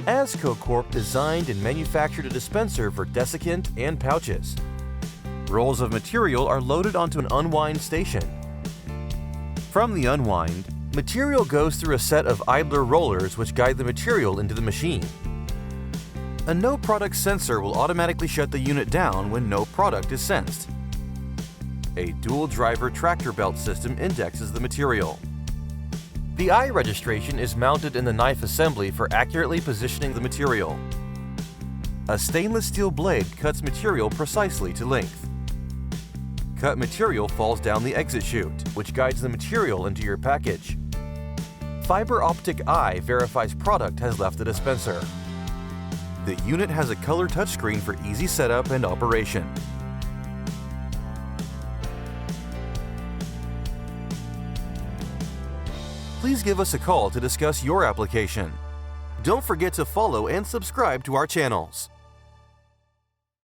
AZCO Corp designed and manufactured a dispenser for desiccant and pouches. Rolls of material are loaded onto an unwind station. From the unwind, material goes through a set of idler rollers which guide the material into the machine. A no product sensor will automatically shut the unit down when no product is sensed. A dual driver tractor belt system indexes the material. The eye registration is mounted in the knife assembly for accurately positioning the material. A stainless steel blade cuts material precisely to length. Cut material falls down the exit chute, which guides the material into your package. Fiber optic eye verifies product has left the dispenser. The unit has a color touchscreen for easy setup and operation. Please give us a call to discuss your application. Don't forget to follow and subscribe to our channels.